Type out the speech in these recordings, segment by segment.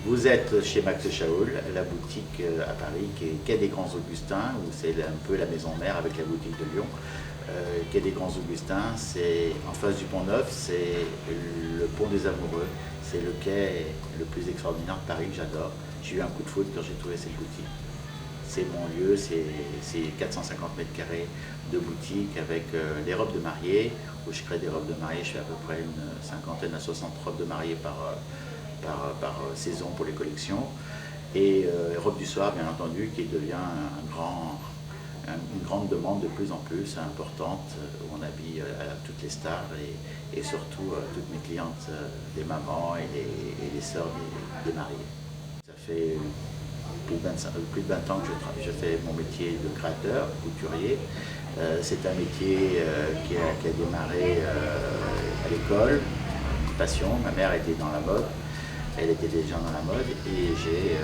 Vous êtes chez Max Chaoul, la boutique à Paris qui est quai des Grands Augustins, où c'est un peu la maison mère avec la boutique de Lyon. Quai des Grands Augustins, c'est en face du Pont Neuf, c'est le Pont des Amoureux. C'est le quai le plus extraordinaire de Paris que j'adore. J'ai eu un coup de foudre quand j'ai trouvé cette boutique. C'est mon lieu, c'est 450 mètres carrés de boutique avec les robes de mariée, où je crée des robes de mariée. Je fais à peu près une cinquantaine à 60 robes de mariée par saison pour les collections. Et robes du soir, bien entendu, qui devient une grande demande de plus en plus importante, où on habille toutes les stars et surtout toutes mes clientes, des mamans et les sœurs des mariés. Ça fait plus de 20 ans que je fais mon métier de créateur, couturier. C'est un métier qui a démarré à l'école, une passion. Ma mère était dans la mode, elle était déjà dans la mode et j'ai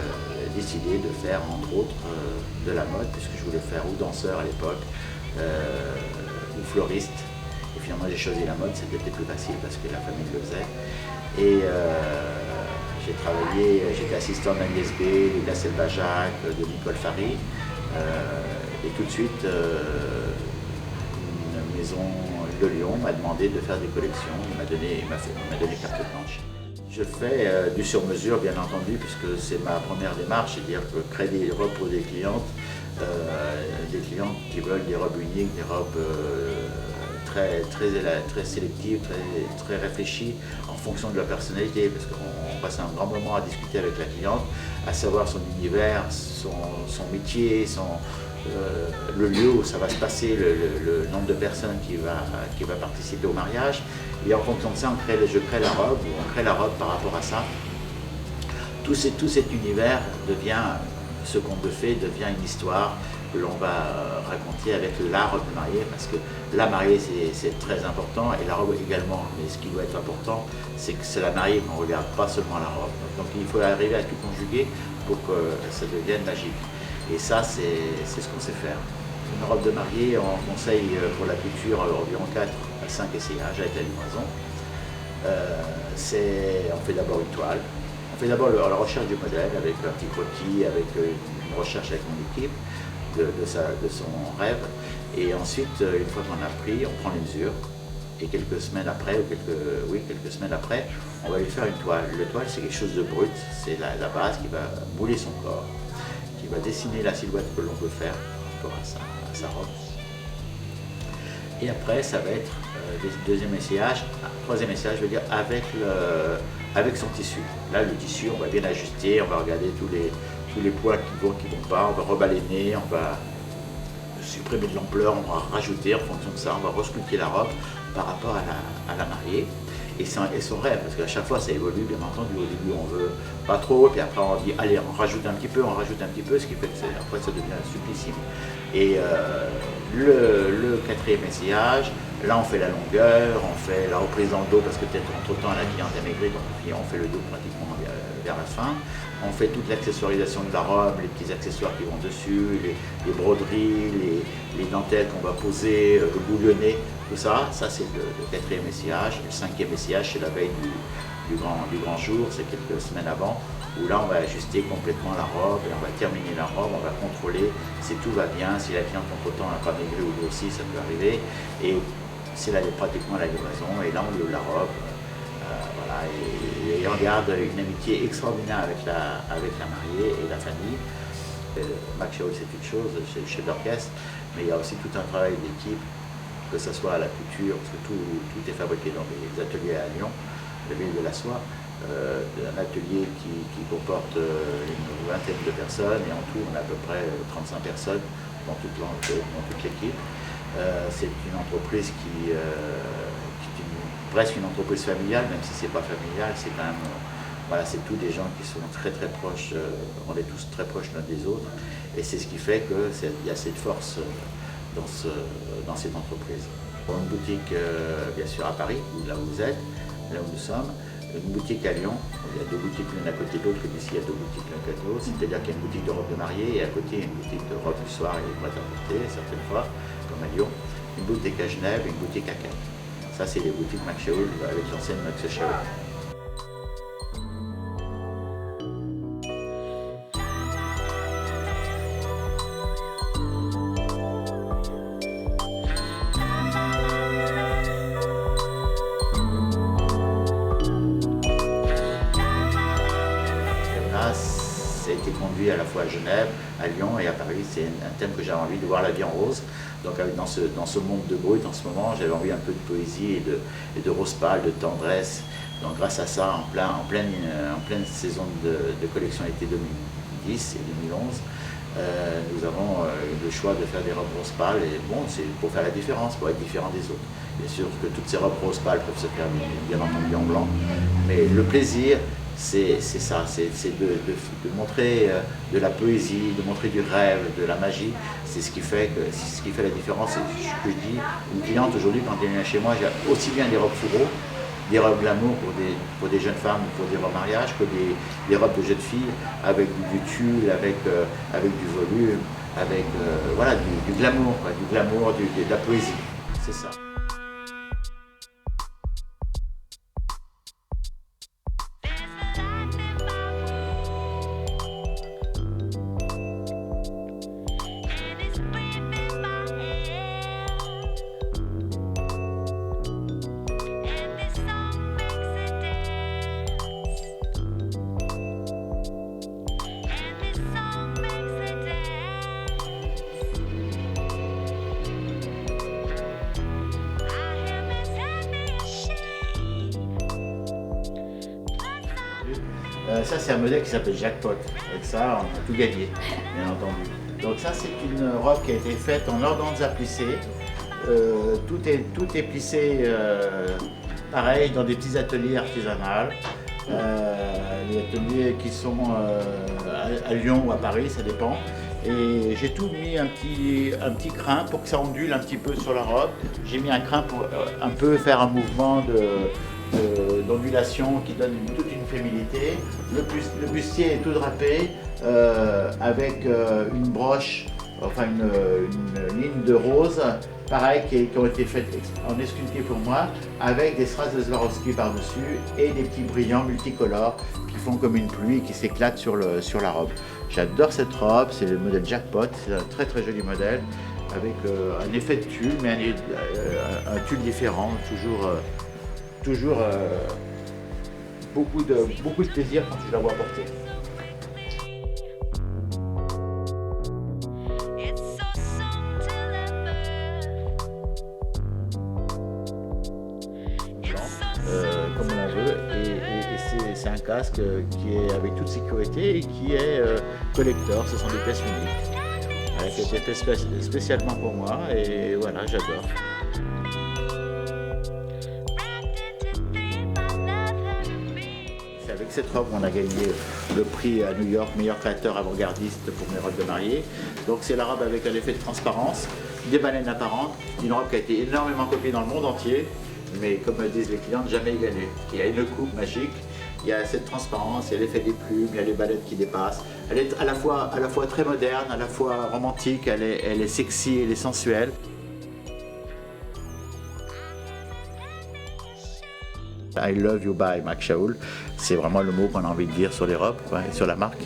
décidé de faire entre autres de la mode, puisque je voulais faire ou danseur à l'époque ou floriste. Et finalement j'ai choisi la mode, c'était plus facile parce que la famille le faisait. Et j'ai travaillé, j'étais assistant d'Agnès B, de Gassel Bajac, de Nicole Fary. Et tout de suite, une maison de Lyon m'a demandé de faire des collections. Il m'a donné carte blanche. Je fais du sur-mesure, bien entendu, puisque c'est ma première démarche, c'est-à-dire créer des robes pour des clientes qui veulent des robes uniques, des robes très sélectives, très réfléchies en fonction de leur personnalité, parce qu'on passe un grand moment à discuter avec la cliente, à savoir son univers, son métier, le lieu où ça va se passer, le nombre de personnes qui va participer au mariage. Et en fonction de ça, je crée la robe, ou on crée la robe par rapport à ça. Tout cet univers devient, ce conte de fées devient une histoire que l'on va raconter avec la robe de mariée, parce que la mariée c'est très important, et la robe également. Mais ce qui doit être important, c'est que c'est la mariée qu'on regarde, pas seulement la robe. Donc il faut arriver à tout conjuguer pour que ça devienne magique. Et ça, c'est ce qu'on sait faire. Une robe de mariée, on conseille pour la couture environ 4 à 5 essayages avec la livraison. On fait d'abord une toile. On fait d'abord la recherche du modèle avec un petit croquis, avec une recherche avec mon équipe de son rêve. Et ensuite, une fois qu'on a pris, on prend les mesures. Et quelques semaines après, on va lui faire une toile. Le toile, c'est quelque chose de brut. C'est la base qui va mouler son corps, qui va dessiner la silhouette que l'on veut faire par rapport à sa robe. Et après, ça va être le deuxième essayage, troisième essayage, je veux dire, avec son tissu. Là, le tissu, on va bien ajuster, on va regarder tous les poids qui vont pas, on va rebalayner, on va supprimer de l'ampleur, on va rajouter en fonction de ça, on va resculpter la robe par rapport à la mariée. Et son rêve, parce qu'à chaque fois ça évolue, bien entendu. Au début on veut pas trop, puis après on dit allez, on rajoute un petit peu, ce qui fait que après ça devient supplissime. Et le quatrième essayage, là on fait la longueur, on fait la reprise dans le dos, parce que peut-être entre temps la cliente a maigri, donc on fait le dos pratiquement vers la fin. On fait toute l'accessoirisation de la robe, les petits accessoires qui vont dessus, les broderies, les dentelles qu'on va poser, le bouillonné, tout ça. Ça c'est le quatrième essayage. Le cinquième essayage, c'est la veille du grand jour, c'est quelques semaines avant, où là on va ajuster complètement la robe et on va terminer la robe, on va contrôler si tout va bien, si la cliente entre-temps n'a pas maigri ou grossi, ça peut arriver. Et c'est là pratiquement la livraison, et là on loue la robe. Voilà, et on garde une amitié extraordinaire avec la mariée et la famille. Max Chaoul, c'est une chose, c'est le chef d'orchestre, mais il y a aussi tout un travail d'équipe, que ce soit à la couture, parce que tout est fabriqué dans des ateliers à Lyon, la ville de la soie, un atelier qui comporte une vingtaine de personnes, et en tout on a à peu près 35 personnes dans toute l'équipe. C'est une entreprise qui presque une entreprise familiale, même si c'est pas familial, c'est quand même, voilà, c'est tous des gens qui sont très proches, on est tous très proches l'un des autres, et c'est ce qui fait qu'il y a cette force dans cette entreprise. Pour une boutique, bien sûr à Paris, là où vous êtes, là où nous sommes, une boutique à Lyon, il y a deux boutiques l'une à côté de l'autre, et ici il y a deux boutiques l'un à côté de l'autre, c'est-à-dire qu'il y a une boutique de robes de mariée, et à côté il y a une boutique de robes du soir et de prêt-à-porter, certaines fois, comme à Lyon, une boutique à Genève et une boutique à Cannes. Ça, c'est les boutiques Max Chaoul avec l'enseigne Max Chaoul. thème-là, ça a été conduit à la fois à Genève, à Lyon et à Paris. C'est un thème que j'avais envie de voir la vie en rose. Donc dans ce monde de brut en ce moment, j'avais envie un peu de poésie et de rose pâle, de tendresse. Donc grâce à ça, en pleine saison de collection été 2010 et 2011, nous avons eu le choix de faire des robes rose pâle. Et bon, c'est pour faire la différence, pour être différent des autres. Bien sûr que toutes ces robes rose pâle peuvent se faire bien entendu en blanc, mais le plaisir, c'est ça, c'est de montrer de la poésie, de montrer du rêve, de la magie. C'est ce qui fait la différence. Et je dis, une cliente aujourd'hui, quand elle vient chez moi, j'ai aussi bien des robes fourreaux, des robes glamour pour des jeunes femmes, pour des robes mariage, que des robes de jeunes filles avec du tulle, avec du volume, avec voilà, du glamour, quoi, de la poésie. C'est ça. Ça, c'est un modèle qui s'appelle Jackpot. Avec ça, on a tout gagné, bien entendu. Donc ça, c'est une robe qui a été faite en organza plissé. Tout est plissé pareil dans des petits ateliers artisanaux. Les ateliers qui sont à Lyon ou à Paris, ça dépend. Et j'ai tout mis un petit crin pour que ça ondule un petit peu sur la robe. J'ai mis un crin pour un peu faire un mouvement d'ondulation qui donne toute une féminité. Le bustier est tout drapé avec une broche, enfin une ligne de rose, pareil, qui ont été faites en esculpté pour moi, avec des strass de Swarovski par-dessus et des petits brillants multicolores qui font comme une pluie et qui s'éclatent sur la robe. J'adore cette robe, c'est le modèle Jackpot, c'est un très très joli modèle avec un effet de tulle, mais un tulle différent, toujours beaucoup de plaisir quand je la vois porter. Comme on veut, et c'est un casque qui est avec toute sécurité et qui est collector. Ce sont des pièces uniques qui ont été faites spécialement pour moi, et voilà, j'adore. C'est avec cette robe qu'on a gagné le prix à New York, meilleur créateur avant-gardiste pour mes robes de mariée. Donc c'est la robe avec un effet de transparence, des baleines apparentes, une robe qui a été énormément copiée dans le monde entier, mais comme disent les clientes, jamais égalée. Il y a une coupe magique, il y a cette transparence, il y a l'effet des plumes, il y a les baleines qui dépassent. Elle est à la fois très moderne, à la fois romantique, elle est sexy, elle est sensuelle. I love you by Mac Shaoul, c'est vraiment le mot qu'on a envie de dire sur les robes, quoi, et sur la marque.